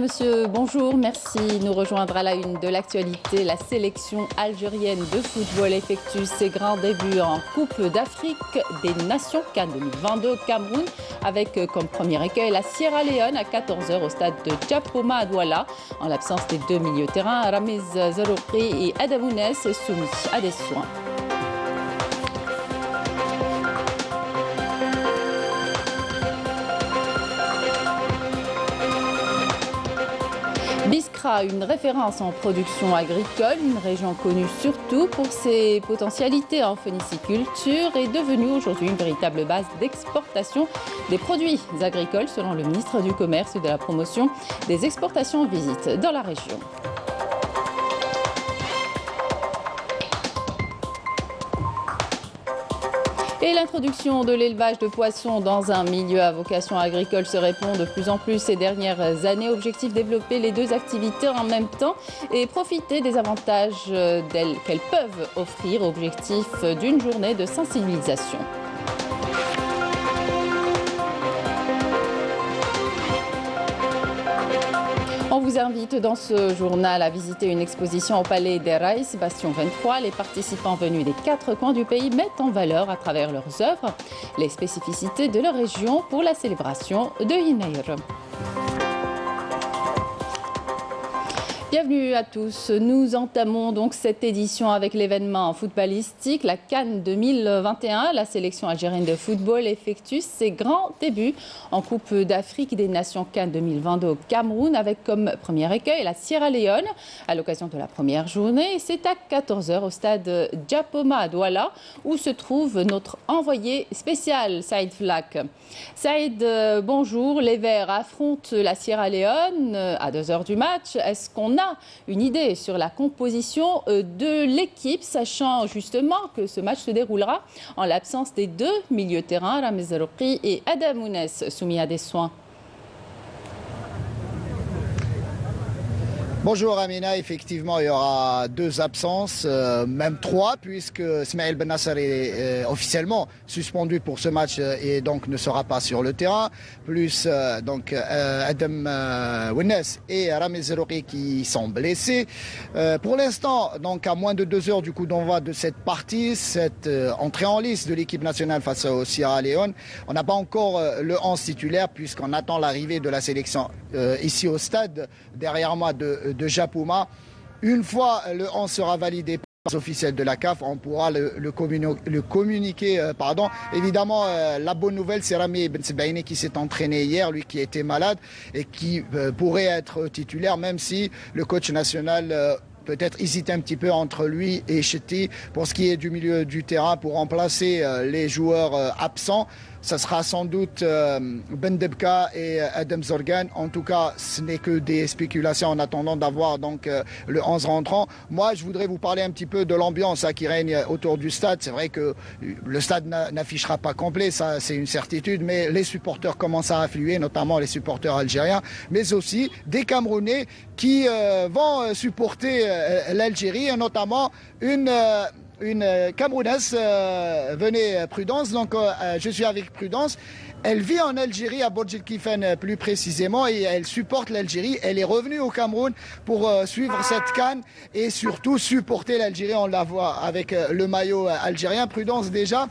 monsieur, bonjour, merci. Nous rejoindre à la une de l'actualité. La sélection algérienne de football effectue ses grands débuts en Coupe d'Afrique des Nations CAN 2022 au Cameroun, avec comme premier écueil la Sierra Leone à 14h au stade de Djapoma à Douala. En l'absence des deux milieux de terrain, Ramiz Zerouki et Adamounès soumis à des soins. Biskra, une référence en production agricole, une région connue surtout pour ses potentialités en phéniciculture, est devenue aujourd'hui une véritable base d'exportation des produits agricoles, selon le ministre du Commerce et de la Promotion des exportations en visite dans la région. Et l'introduction de l'élevage de poissons dans un milieu à vocation agricole se répond de plus en plus ces dernières années. Objectif, développer les deux activités en même temps et profiter des avantages qu'elles peuvent offrir. Objectif d'une journée de sensibilisation. On vous invite dans ce journal à visiter une exposition au Palais des Raïs, Bastion 23. Les participants venus des 4 coins du pays mettent en valeur à travers leurs œuvres les spécificités de leur région pour la célébration de Yinaïr. Bienvenue à tous. Nous entamons donc cette édition avec l'événement footballistique, la CAN 2021. La sélection algérienne de football effectue ses grands débuts en Coupe d'Afrique des Nations CAN 2022 au Cameroun, avec comme premier écueil la Sierra Leone à l'occasion de la première journée. C'est à 14h au stade Djapoma à Douala où se trouve notre envoyé spécial Saïd Flak. Saïd, bonjour. Les Verts affrontent la Sierra Leone à 2h du match. Est-ce qu'on a une idée sur la composition de l'équipe, sachant justement que ce match se déroulera en l'absence des deux milieux de terrain, Ramiz Zerouki et Adamounès, soumis à des soins? Bonjour Amina, effectivement il y aura 2 absences, même 3, puisque Smaïl Ben Nasser est officiellement suspendu pour ce match et donc ne sera pas sur le terrain, plus Adam Ounes et Ramiz Zerouki qui sont blessés. Pour l'instant, donc à moins de 2 heures du coup d'envoi de cette partie, cette entrée en lice de l'équipe nationale face au Sierra Leone, on n'a pas encore le 11 titulaire puisqu'on attend l'arrivée de la sélection ici au stade, derrière moi de Djapoma. Une fois le 11 sera validé par les officiels de la CAF, on pourra le communiquer. Évidemment, la bonne nouvelle, c'est Rami Ben Sebaini qui s'est entraîné hier, lui qui était malade et qui pourrait être titulaire, même si le coach national peut-être hésite un petit peu entre lui et Cheti pour ce qui est du milieu du terrain pour remplacer les joueurs absents. Ça sera sans doute Ben Debka et Adam Zorgan. En tout cas, ce n'est que des spéculations en attendant d'avoir donc le 11 rentrant. Moi, je voudrais vous parler un petit peu de l'ambiance qui règne autour du stade. C'est vrai que le stade n'affichera pas complet, ça c'est une certitude, mais les supporters commencent à affluer, notamment les supporters algériens, mais aussi des Camerounais qui vont supporter l'Algérie, et notamment une Camerounaise, venez Prudence, donc je suis avec Prudence. Elle vit en Algérie, à Bourg-el-Kifen plus précisément, et elle supporte l'Algérie. Elle est revenue au Cameroun pour suivre cette CAN et surtout supporter l'Algérie. On la voit avec le maillot algérien. Prudence, déjà,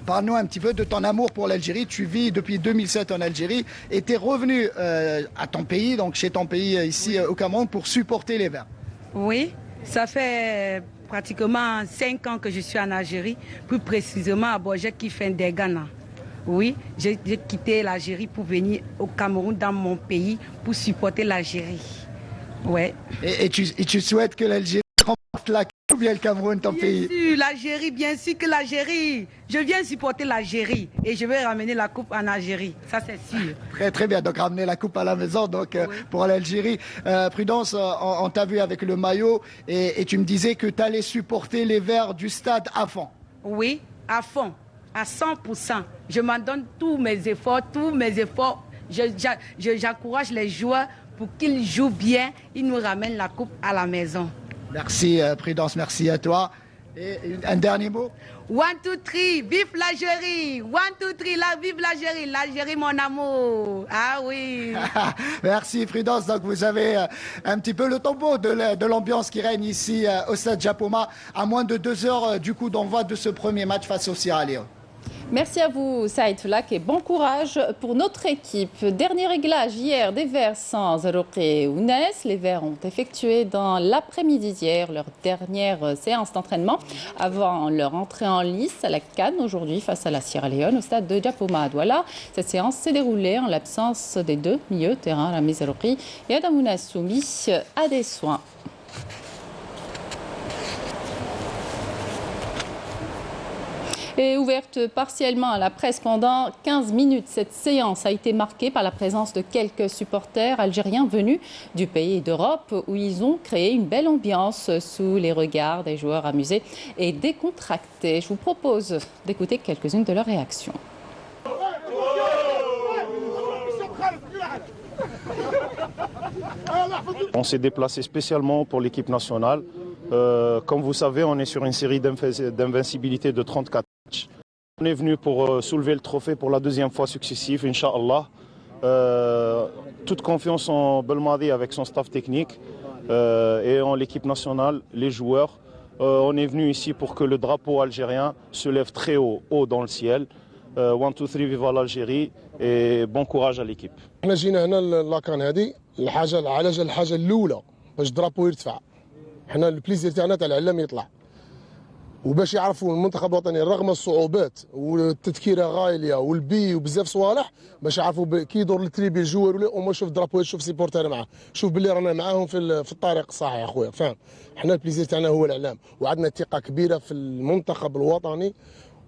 parle-nous un petit peu de ton amour pour l'Algérie. Tu vis depuis 2007 en Algérie et tu es revenu à ton pays, donc chez ton pays ici au Cameroun, pour supporter les Verts. Oui, ça fait pratiquement 5 ans que je suis en Algérie, plus précisément à Bourg-el-Kifen des Ghana. Oui, j'ai quitté l'Algérie pour venir au Cameroun, dans mon pays, pour supporter l'Algérie. Ouais. Et tu souhaites que l'Algérie remporte la CAN ou bien le Cameroun, ton pays? Bien sûr, l'Algérie, bien sûr que l'Algérie. Je viens supporter l'Algérie et je vais ramener la coupe en Algérie, ça c'est sûr. Très très bien, donc ramener la coupe à la maison donc, oui. Pour l'Algérie. Prudence, on t'a vu avec le maillot et tu me disais que tu allais supporter les Verts du stade à fond. Oui, à fond, à 100%. Je m'en donne tous mes efforts. J'encourage les joueurs pour qu'ils jouent bien, ils nous ramènent la coupe à la maison. Merci Prudence, merci à toi. Et un dernier mot? 1, 2, 3, vive l'Algérie! 1, 2, 3, vive l'Algérie! L'Algérie, mon amour! Ah oui! Merci Prudence, donc vous avez un petit peu le tombeau de l'ambiance qui règne ici au stade Japoma à moins de 2 heures du coup d'envoi de ce premier match face au Sierra Leone. Merci à vous, Saïd Flak, et bon courage pour notre équipe. Dernier réglage hier des Verts sans Zarouki Ounès. Les Verts ont effectué dans l'après-midi d'hier leur dernière séance d'entraînement avant leur entrée en lice à la CAN aujourd'hui face à la Sierra Leone au stade de Japoma à Douala. Cette séance s'est déroulée en l'absence des deux milieux de terrain, Rami Zarouki et Adamouna Soumi, à des soins. Et ouverte partiellement à la presse pendant 15 minutes, cette séance a été marquée par la présence de quelques supporters algériens venus du pays et d'Europe où ils ont créé une belle ambiance sous les regards des joueurs amusés et décontractés. Je vous propose d'écouter quelques-unes de leurs réactions. On s'est déplacé spécialement pour l'équipe nationale. Comme vous savez, on est sur une série d'invincibilité de 34 matchs. On est venu pour soulever le trophée pour la deuxième fois successive, Inch'Allah. Toute confiance en Belmadi avec son staff technique et en l'équipe nationale, les joueurs. On est venu ici pour que le drapeau algérien se lève très haut dans le ciel. 1, 2, 3, viva l'Algérie et bon courage à l'équipe. احنا جينا هنا لاكان هذه الحاجه الاولى باش الدرابو يرتفع. احنا البليزير تاعنا تاع العلام يطلع وباش يعرفوا المنتخب الوطني رغم الصعوبات والتذكيره غاليه والبي وبزاف صوالح باش يعرفوا كي يدور التريبي الجوار ولا وما شوف درابو شوف سيبورتر معاه شوف باللي رانا معاهم في الطريق الصحيح اخويا فاهم. احنا البليزير تاعنا هو الاعلام وعندنا ثقه كبيره في المنتخب الوطني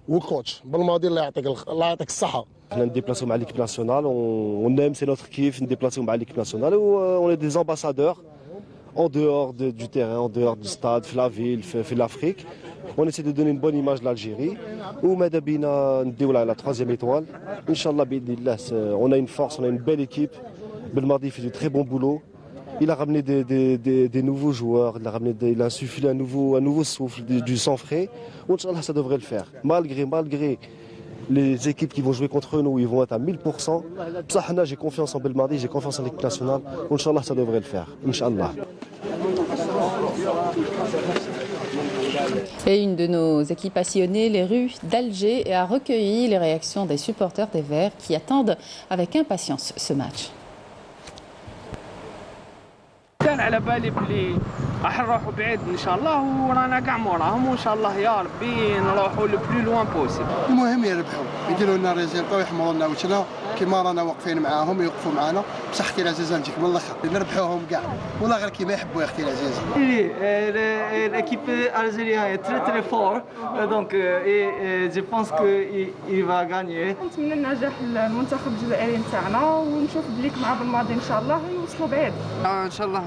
والكوتش بالماضي الله يعطيك الصحه. On nous déplaçons avec l'équipe nationale, on aime, c'est notre kiff, nous déplaçons avec l'équipe nationale. On est des ambassadeurs en dehors du terrain, en dehors du stade, de la ville, de l'Afrique. On essaie de donner une bonne image de l'Algérie. On a la 3e étoile. Inch'Allah, on a une force, on a une belle équipe. Belmadi fait du très bon boulot. Il a ramené des nouveaux joueurs, il a insufflé un nouveau souffle, du sang frais. Inch'Allah, ça devrait le faire. Malgré les équipes qui vont jouer contre nous, ils vont être à 1000%. Psahna, j'ai confiance en Belmadi, j'ai confiance en l'équipe nationale. Inch'Allah, ça devrait le faire. Inch'Allah. Et une de nos équipes a sillonné les rues d'Alger et a recueilli les réactions des supporters des Verts qui attendent avec impatience ce match. كان على بالي بلي راح نروحوا بعيد ان شاء الله ورانا كاع موراهم وان شاء الله يا ربي نروحوا لو بلو لوان بوسيبل. المهم يربحوا يديروا لنا ريزلطا ويحمروا لنا وجهنا كيما رانا واقفين معاهم يوقفوا معنا بصح اختي العزيزه نجيك من الاخر نربحوهم كاع والله غير كيما يحبوا يا اختي العزيزه. L'équipe algérienne est très très forte donc je pense que il va gagner. نتمنى النجاح للمنتخب الجزائري نتاعنا ونشوف بليك مع بالماضي ان شاء الله يوصلوا بعيد. ان شاء الله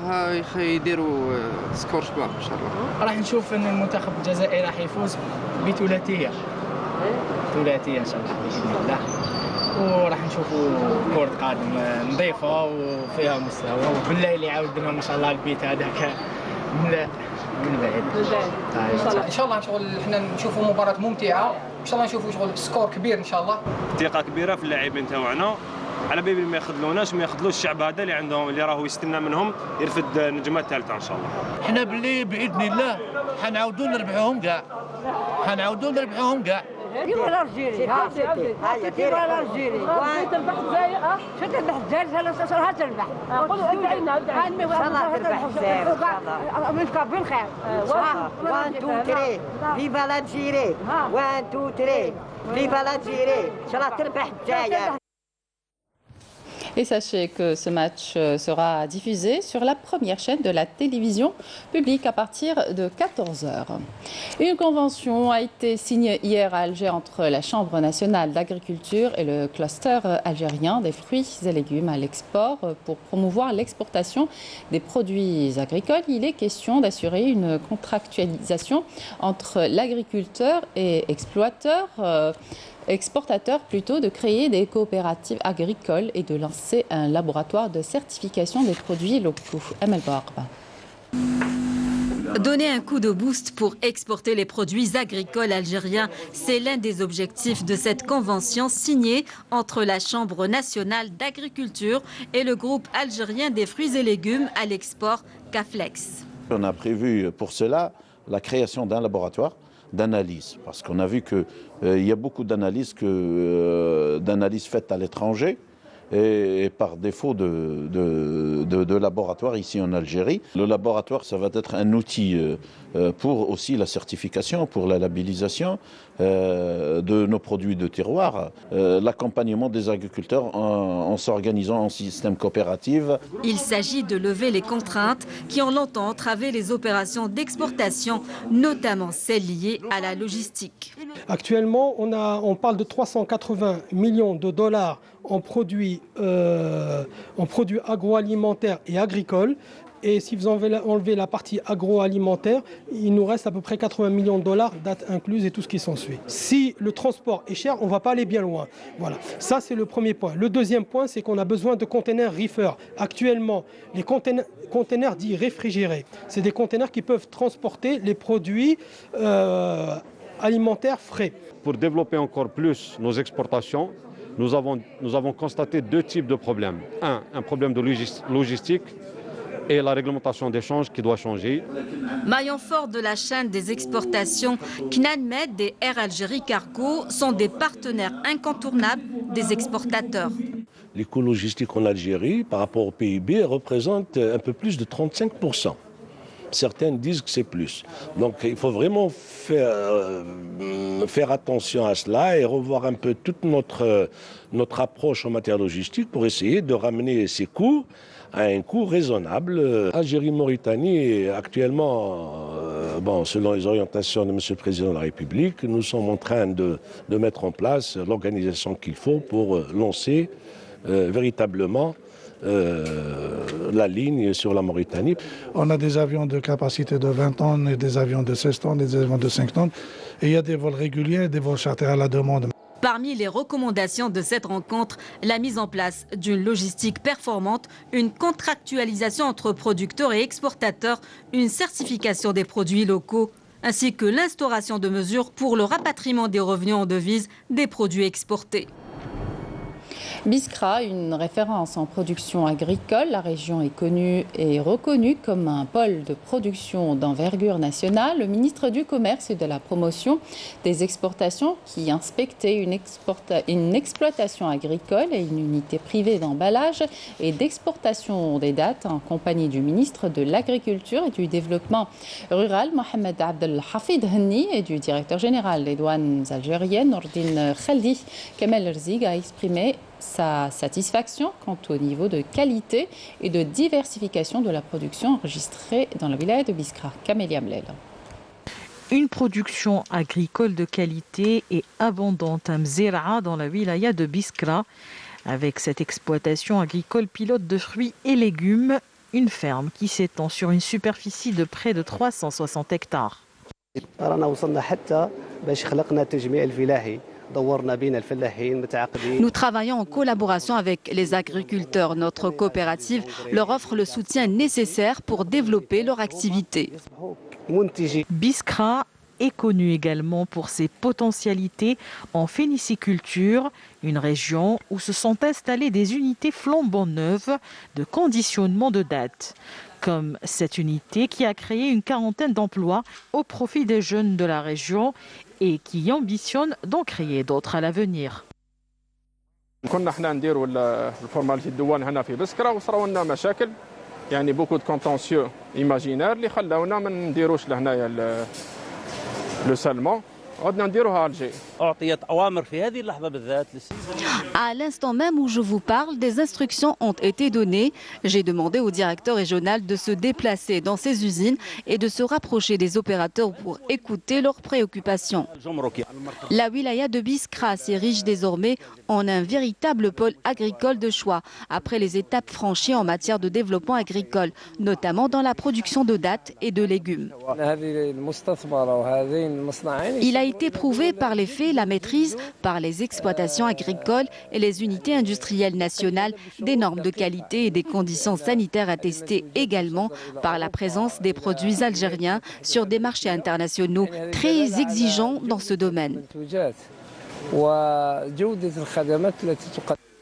يديروا سكور شباب ان شاء الله. راح نشوف ان المنتخب الجزائري راح يفوز بثلاثيه ان شاء الله باذن الله وراح نشوفوا كرة قدم نظيفة وفيها مستوى وبالليل يعاود لهم ان شاء الله البيت هذاك من بعيد ان شاء الله شغل احنا نشوفوا مباراة ممتعة ان شاء الله نشوفوا شغل سكور كبير ان شاء الله. ثقة كبيرة في اللاعبين تاعنا على بالي ما يخذلوناش وما يخذلوش الشعب هذا اللي عندهم اللي راهو يستنى منهم يرفد النجمة الثالثة ان شاء الله. احنا باللي باذن الله حنعاودوا نربحوهم كاع ديروا الالجيري هيا ديروا الالجيري تربح الجزائر شو تربح الجزائر ها تربح قولوا ادعينا ان شاء الله تربح الجزائر ان شاء الله منك بالخير 1 2 3 فيفا الالجيري 1 2 3 فيفا الالجيري ان شاء الله تربح الجزائر. Et sachez que ce match sera diffusé sur la première chaîne de la télévision publique à partir de 14h. Une convention a été signée hier à Alger entre la Chambre nationale d'agriculture et le cluster algérien des fruits et légumes à l'export pour promouvoir l'exportation des produits agricoles. Il est question d'assurer une contractualisation entre l'agriculteur et exportateurs plutôt, de créer des coopératives agricoles et de lancer un laboratoire de certification des produits locaux. Amel Bouarba. Donner un coup de boost pour exporter les produits agricoles algériens, c'est l'un des objectifs de cette convention signée entre la Chambre nationale d'agriculture et le groupe algérien des fruits et légumes à l'export Caflex. On a prévu pour cela la création d'un laboratoire d'analyse, parce qu'on a vu qu'il y a beaucoup d'analyses faites à l'étranger et par défaut de laboratoire ici en Algérie. Le laboratoire, ça va être un outil pour aussi la certification, pour la labellisation de nos produits de terroir, l'accompagnement des agriculteurs en s'organisant en système coopératif. Il s'agit de lever les contraintes qui ont longtemps entravé les opérations d'exportation, notamment celles liées à la logistique. Actuellement, on parle de 380 millions de dollars en produits agroalimentaires et agricoles. Et si vous enlevez la partie agroalimentaire, il nous reste à peu près 80 millions de dollars, date incluse et tout ce qui s'ensuit. Si le transport est cher, on ne va pas aller bien loin. Voilà, ça c'est le premier point. Le deuxième point, c'est qu'on a besoin de containers reefer. Actuellement, les containers dits réfrigérés, c'est des containers qui peuvent transporter les produits alimentaires frais. Pour développer encore plus nos exportations, nous avons constaté deux types de problèmes. Un problème de logistique et la réglementation d'échange qui doit changer. Maillon fort de la chaîne des exportations, CNANMED et Air Algérie Cargo sont des partenaires incontournables des exportateurs. Les coûts logistiques en Algérie, par rapport au PIB, représentent un peu plus de 35%. Certains disent que c'est plus. Donc il faut vraiment faire attention à cela et revoir un peu toute notre approche en matière logistique pour essayer de ramener ces coûts à un coût raisonnable. Algérie-Mauritanie, actuellement, selon les orientations de M. le Président de la République, nous sommes en train de mettre en place l'organisation qu'il faut pour lancer véritablement la ligne sur la Mauritanie. On a des avions de capacité de 20 tonnes, et des avions de 16 tonnes, et des avions de 5 tonnes. Et il y a des vols réguliers et des vols charters à la demande. Parmi les recommandations de cette rencontre, la mise en place d'une logistique performante, une contractualisation entre producteurs et exportateurs, une certification des produits locaux, ainsi que l'instauration de mesures pour le rapatriement des revenus en devises des produits exportés. Biskra, une référence en production agricole, la région est connue et reconnue comme un pôle de production d'envergure nationale. Le ministre du Commerce et de la Promotion des Exportations, qui inspectait une exploitation agricole et une unité privée d'emballage et d'exportation des dattes, en compagnie du ministre de l'Agriculture et du Développement rural, Mohamed Abdel Hafid Henni, et du directeur général des douanes algériennes, Nordine Khaldi. Kamel Rzig a exprimé sa satisfaction quant au niveau de qualité et de diversification de la production enregistrée dans la wilaya de Biskra. Camélia Mlel. Une production agricole de qualité et abondante à Mzera dans la wilaya de Biskra. Avec cette exploitation agricole pilote de fruits et légumes, une ferme qui s'étend sur une superficie de près de 360 hectares. Nous travaillons en collaboration avec les agriculteurs. Notre coopérative leur offre le soutien nécessaire pour développer leur activité. Biskra est connu également pour ses potentialités en phéniciculture, une région où se sont installées des unités flambant neuves de conditionnement de dattes. Comme cette unité qui a créé une quarantaine d'emplois au profit des jeunes de la région et qui ambitionne d'en créer d'autres à l'avenir. كنا احنا نديروا الفورماليتي الدوان هنا في بسكرة وصراو لنا مشاكل يعني بوكو دو كونتونسيو ايماجينير اللي خلاونا ما نديروش لهنايا لو سالمون عدنا نديروها على الجي. أعطيت أوامر في هذه اللحظة بالذات. À l'instant même où je vous parle, des instructions ont été données. J'ai demandé au directeur régional de se déplacer dans ces usines et de se rapprocher des opérateurs pour écouter leurs préoccupations. La wilaya de Biskra s'érige désormais en un véritable pôle agricole de choix, après les étapes franchies en matière de développement agricole, notamment dans la production de dattes et de légumes. Il a été prouvée par les faits, la maîtrise par les exploitations agricoles et les unités industrielles nationales des normes de qualité et des conditions sanitaires attestées également par la présence des produits algériens sur des marchés internationaux très exigeants dans ce domaine.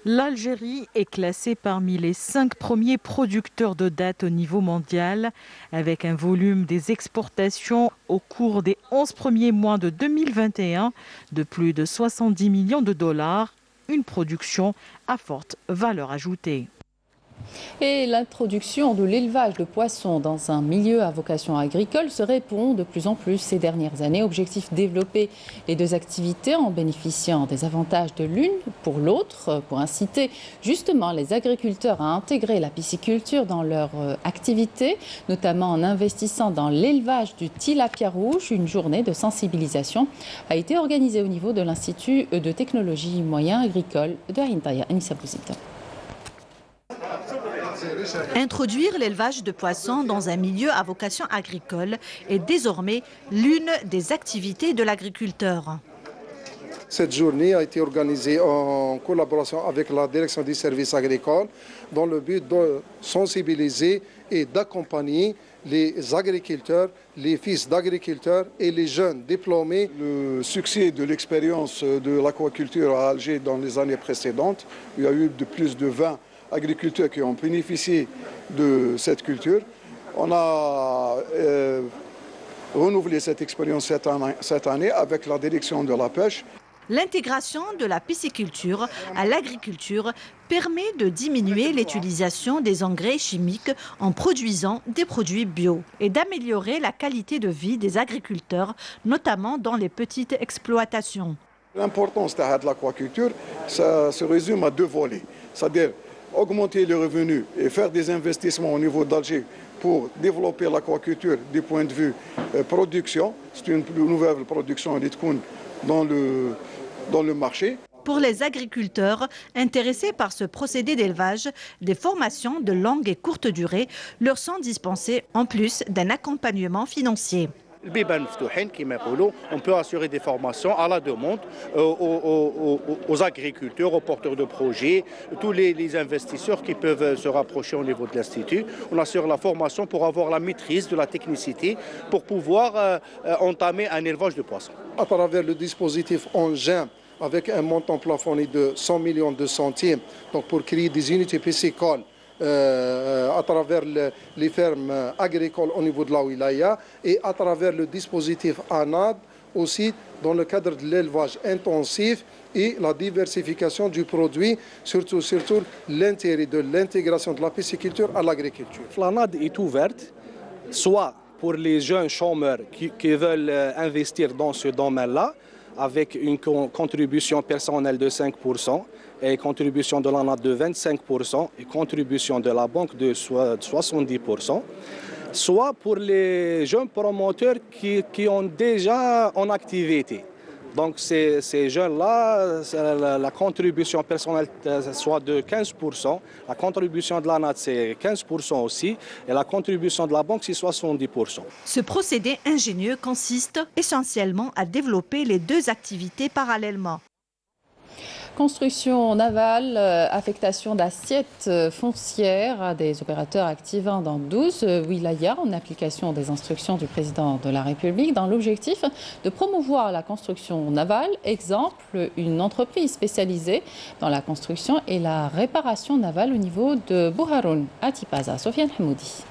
L'Algérie est classée parmi les 5 premiers producteurs de dattes au niveau mondial, avec un volume des exportations au cours des 11 premiers mois de 2021 de plus de 70 millions de dollars, une production à forte valeur ajoutée. Et l'introduction de l'élevage de poissons dans un milieu à vocation agricole se répond de plus en plus ces dernières années. Objectif: développer les deux activités en bénéficiant des avantages de l'une pour l'autre, pour inciter justement les agriculteurs à intégrer la pisciculture dans leur activité, notamment en investissant dans l'élevage du tilapia rouge. Une journée de sensibilisation a été organisée au niveau de l'Institut de technologie moyen agricole de Ain Taïa. Introduire l'élevage de poissons dans un milieu à vocation agricole est désormais l'une des activités de l'agriculteur. Cette journée a été organisée en collaboration avec la direction des services agricoles dans le but de sensibiliser et d'accompagner les agriculteurs, les fils d'agriculteurs et les jeunes diplômés. Le succès de l'expérience de l'aquaculture à Alger dans les années précédentes, il y a eu de plus de 20 agriculteurs qui ont bénéficié de cette culture. On a renouvelé cette expérience cette année avec la direction de la pêche. L'intégration de la pisciculture à l'agriculture permet de diminuer l'utilisation des engrais chimiques en produisant des produits bio et d'améliorer la qualité de vie des agriculteurs, notamment dans les petites exploitations. L'importance de l'aquaculture, ça se résume à deux volets, c'est-à-dire augmenter les revenus et faire des investissements au niveau d'Alger pour développer l'aquaculture du point de vue production. C'est une nouvelle production dans le marché. Pour les agriculteurs intéressés par ce procédé d'élevage, des formations de longue et courte durée leur sont dispensées en plus d'un accompagnement financier. On peut assurer des formations à la demande aux agriculteurs, aux porteurs de projets, tous les investisseurs qui peuvent se rapprocher au niveau de l'Institut. On assure la formation pour avoir la maîtrise de la technicité pour pouvoir entamer un élevage de poissons. À travers le dispositif Engin, avec un montant plafonné de 100 millions de centimes, donc pour créer des unités piscicoles à travers les fermes agricoles au niveau de la wilaya et à travers le dispositif ANAD aussi dans le cadre de l'élevage intensif et la diversification du produit, surtout l'intérêt de l'intégration de la pisciculture à l'agriculture. L'ANAD est ouverte, soit pour les jeunes chômeurs qui veulent investir dans ce domaine-là, avec une contribution personnelle de 5%, et contribution de l'ANAD de 25% et contribution de la banque de 70%, soit pour les jeunes promoteurs qui ont déjà en activité. Donc ces jeunes-là, la contribution personnelle soit de 15%, la contribution de l'ANAD c'est 15% aussi, et la contribution de la banque c'est 70%. Ce procédé ingénieux consiste essentiellement à développer les deux activités parallèlement. Construction navale, affectation d'assiettes foncières à des opérateurs actifs dans 12 wilayas en application des instructions du président de la République dans l'objectif de promouvoir la construction navale. Exemple, une entreprise spécialisée dans la construction et la réparation navale au niveau de Bouharoun à Tipaza. Sofiane Hamoudi.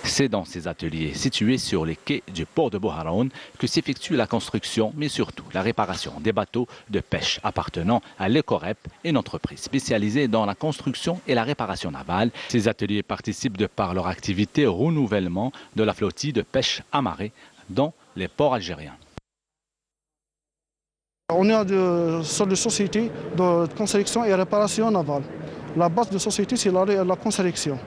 C'est dans ces ateliers situés sur les quais du port de Bouharoun que s'effectue la construction, mais surtout la réparation des bateaux de pêche appartenant à l'Ecorep, une entreprise spécialisée dans la construction et la réparation navale. Ces ateliers participent de par leur activité au renouvellement de la flottille de pêche amarrée dans les ports algériens. On est sur les sociétés de construction et réparation navale. La base de société, c'est la construction.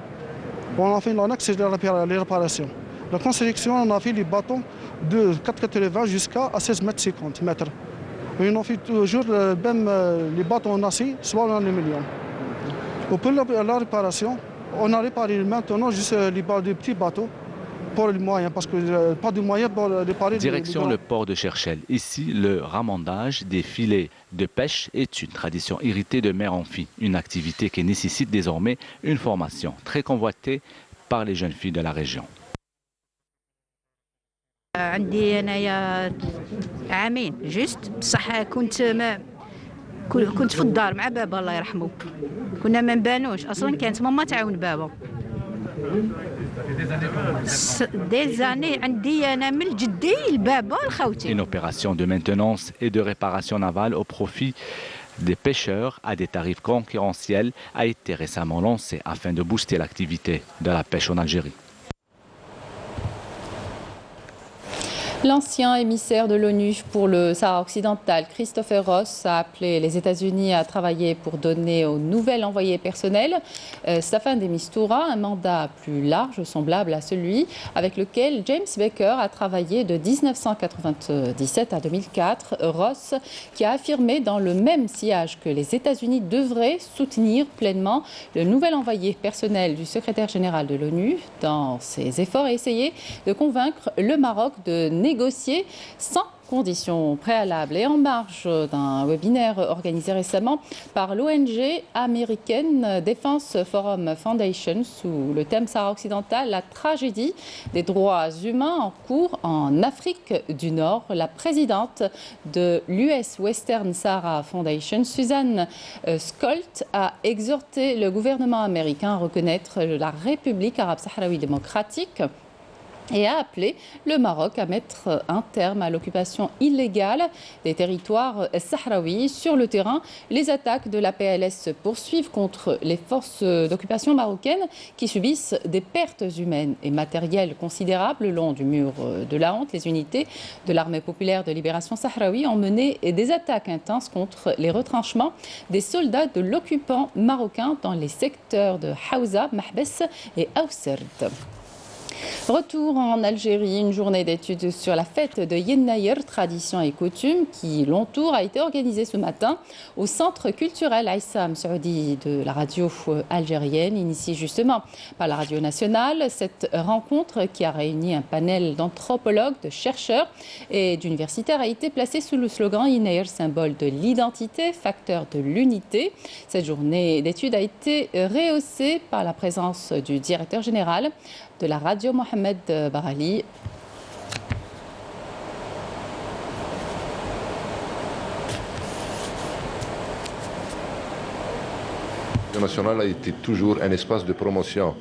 On a fait l'axe, c'est les réparations. La construction, on a fait les bateaux de 4,80 jusqu'à 16,50 mètres. Et on a fait toujours même les bateaux en acier, soit en aluminium. Pour la réparation, on a réparé maintenant juste les petits bateaux pour les moyens, parce que pas de moyens pour réparer. Direction le port de Cherchel. Ici, le ramandage des filets de pêche est une tradition héritée de mère en fille, une activité qui nécessite désormais une formation très convoitée par les jeunes filles de la région. عندي انايا عامين جست بصح كنت في الدار مع بابا الله يرحمه كنا ما نبانوش اصلا كانت ماما تعاون بابا Une opération de maintenance et de réparation navale au profit des pêcheurs à des tarifs concurrentiels a été récemment lancée afin de booster l'activité de la pêche en Algérie. L'ancien émissaire de l'ONU pour le Sahara occidental, Christopher Ross, a appelé les États-Unis à travailler pour donner au nouvel envoyé personnel, Staffan de Mistura, un mandat plus large, semblable à celui avec lequel James Baker a travaillé de 1997 à 2004. Ross, qui a affirmé dans le même sillage que les États-Unis devraient soutenir pleinement le nouvel envoyé personnel du secrétaire général de l'ONU dans ses efforts à essayer de convaincre le Maroc de négocier sans conditions préalables. Et en marge d'un webinaire organisé récemment par l'ONG américaine Defense Forum Foundation sous le thème Sahara occidental, la tragédie des droits humains en cours en Afrique du Nord, la présidente de l'US Western Sahara Foundation, Suzanne Skolt, a exhorté le gouvernement américain à reconnaître la République arabe sahraoui démocratique et a appelé le Maroc à mettre un terme à l'occupation illégale des territoires sahraouis. Sur le terrain, les attaques de la PLS se poursuivent contre les forces d'occupation marocaines qui subissent des pertes humaines et matérielles considérables le long du mur de la honte. Les unités de l'armée populaire de libération sahraoui ont mené des attaques intenses contre les retranchements des soldats de l'occupant marocain dans les secteurs de Haouza, Mahbes et Aousserd. Retour en Algérie, une journée d'études sur la fête de Yennayer, tradition et coutume, qui l'entoure, a été organisée ce matin au centre culturel Aïssam Saoudi de la radio algérienne, initiée justement par la radio nationale. Cette rencontre, qui a réuni un panel d'anthropologues, de chercheurs et d'universitaires, a été placée sous le slogan Yennayer, symbole de l'identité, facteur de l'unité. Cette journée d'études a été rehaussée par la présence du directeur général de la radio, Mohamed Barali. Le national a été toujours un espace de promotion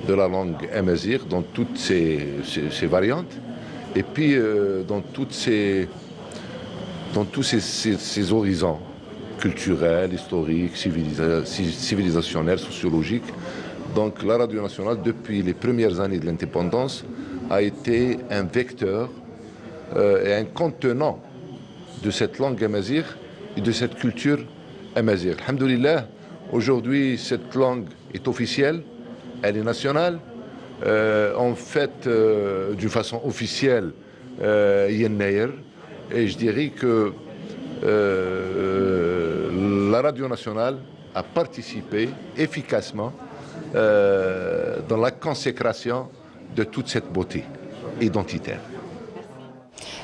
de la langue amazigh dans toutes ses variantes et puis dans tous ses horizons culturels, historiques, civilisationnels, sociologiques. Donc la radio nationale, depuis les premières années de l'indépendance, a été un vecteur et un contenant de cette langue amazigh et de cette culture amazigh. Alhamdoulilah, aujourd'hui cette langue est officielle, elle est nationale. On fête d'une façon officielle Yennayer, et je dirais que la radio nationale a participé efficacement dans la consécration de toute cette beauté identitaire.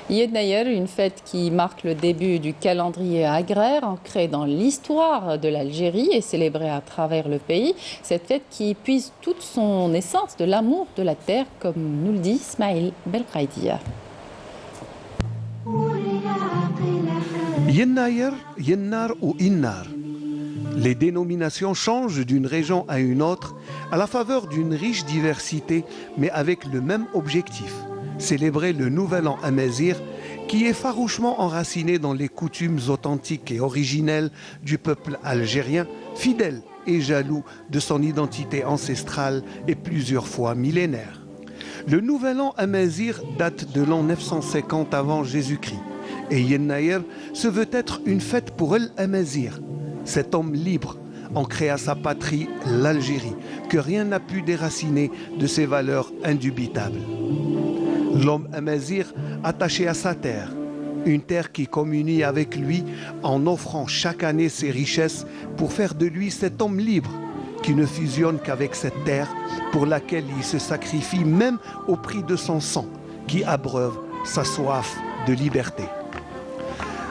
Yennayer, une fête qui marque le début du calendrier agraire, ancré dans l'histoire de l'Algérie et célébrée à travers le pays. Cette fête qui puise toute son essence de l'amour de la terre, comme nous le dit Ismaël Belkhaïdia. Yennayer, Yennar ou Innar. Les dénominations changent d'une région à une autre à la faveur d'une riche diversité, mais avec le même objectif, célébrer le Nouvel An amazigh qui est farouchement enraciné dans les coutumes authentiques et originelles du peuple algérien, fidèle et jaloux de son identité ancestrale et plusieurs fois millénaire. Le Nouvel An amazigh date de l'an 950 avant Jésus-Christ et Yennayer se veut être une fête pour El Amazigh, cet homme libre, ancré à sa patrie, l'Algérie, que rien n'a pu déraciner de ses valeurs indubitables. L'homme amazigh attaché à sa terre, une terre qui communie avec lui en offrant chaque année ses richesses pour faire de lui cet homme libre qui ne fusionne qu'avec cette terre pour laquelle il se sacrifie même au prix de son sang, qui abreuve sa soif de liberté.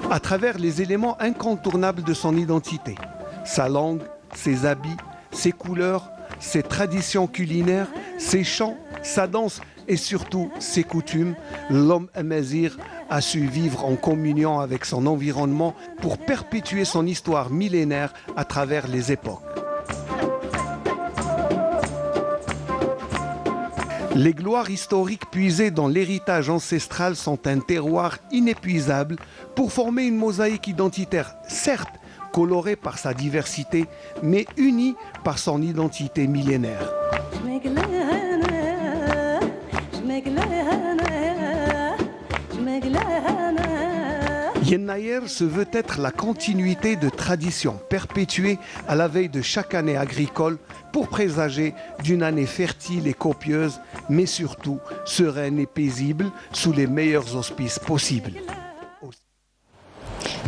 À travers les éléments incontournables de son identité, sa langue, ses habits, ses couleurs, ses traditions culinaires, ses chants, sa danse et surtout ses coutumes, l'homme amazigh a su vivre en communion avec son environnement pour perpétuer son histoire millénaire à travers les époques. Les gloires historiques puisées dans l'héritage ancestral sont un terroir inépuisable pour former une mosaïque identitaire, certes colorée par sa diversité, mais unie par son identité millénaire. Yennayer se veut être la continuité de traditions perpétuées à la veille de chaque année agricole pour présager d'une année fertile et copieuse, mais surtout sereine et paisible sous les meilleurs auspices possibles.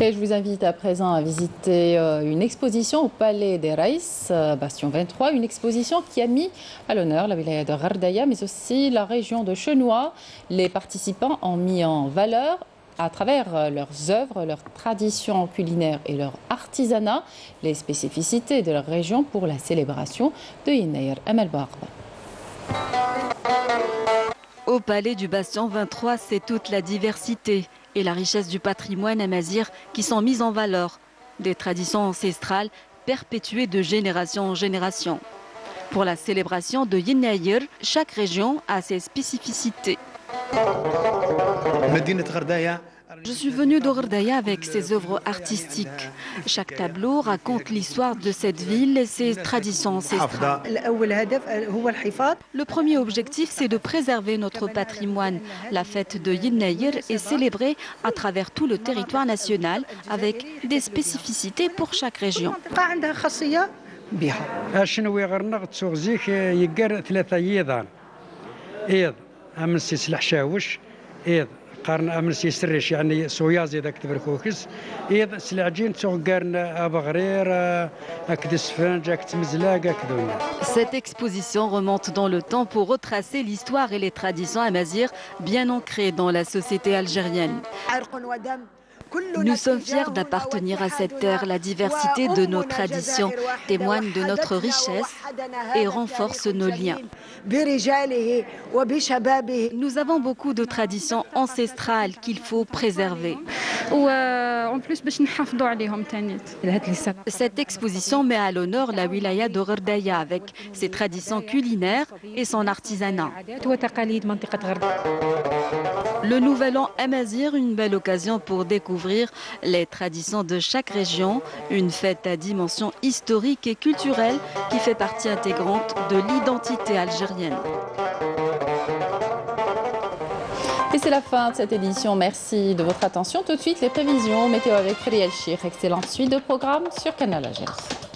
Et je vous invite à présent à visiter une exposition au Palais des Raïs, Bastion 23, une exposition qui a mis à l'honneur la wilaya de Ghardaya, mais aussi la région de Chenois. Les participants ont mis en valeur à travers leurs œuvres, leurs traditions culinaires et leur artisanat, les spécificités de leur région pour la célébration de Yennayer Amal Barba. Au Palais du Bastion 23, c'est toute la diversité et la richesse du patrimoine amazigh qui sont mises en valeur, des traditions ancestrales perpétuées de génération en génération. Pour la célébration de Yennayer, chaque région a ses spécificités. Je suis venu d'Ghardaya avec ses œuvres artistiques. Chaque tableau raconte l'histoire de cette ville et ses traditions ancestrales. Le premier objectif, c'est de préserver notre patrimoine. La fête de Yennayer est célébrée à travers tout le territoire national avec des spécificités pour chaque région. قارن امن سيسرش يعني سويازي ذاك تبركوكس ايض سلعجين تغرن ابغرير اكدس فنج اكتمزلاق اكدونا. Cette exposition remonte dans le temps pour retracer l'histoire et les traditions amazighes bien ancrées dans la société algérienne. Nous sommes fiers d'appartenir à cette terre. La diversité de nos traditions témoigne de notre richesse et renforce nos liens. Nous avons beaucoup de traditions ancestrales qu'il faut préserver. Cette exposition met à l'honneur la wilaya de Ghardaya avec ses traditions culinaires et son artisanat. Le Nouvel An amazigh, une belle occasion pour découvrir les traditions de chaque région, une fête à dimension historique et culturelle qui fait partie intégrante de l'identité algérienne. Et c'est la fin de cette édition. Merci de votre attention. Tout de suite, les prévisions météo avec Riel Chir. Excellente suite de programmes sur Canal Algérie.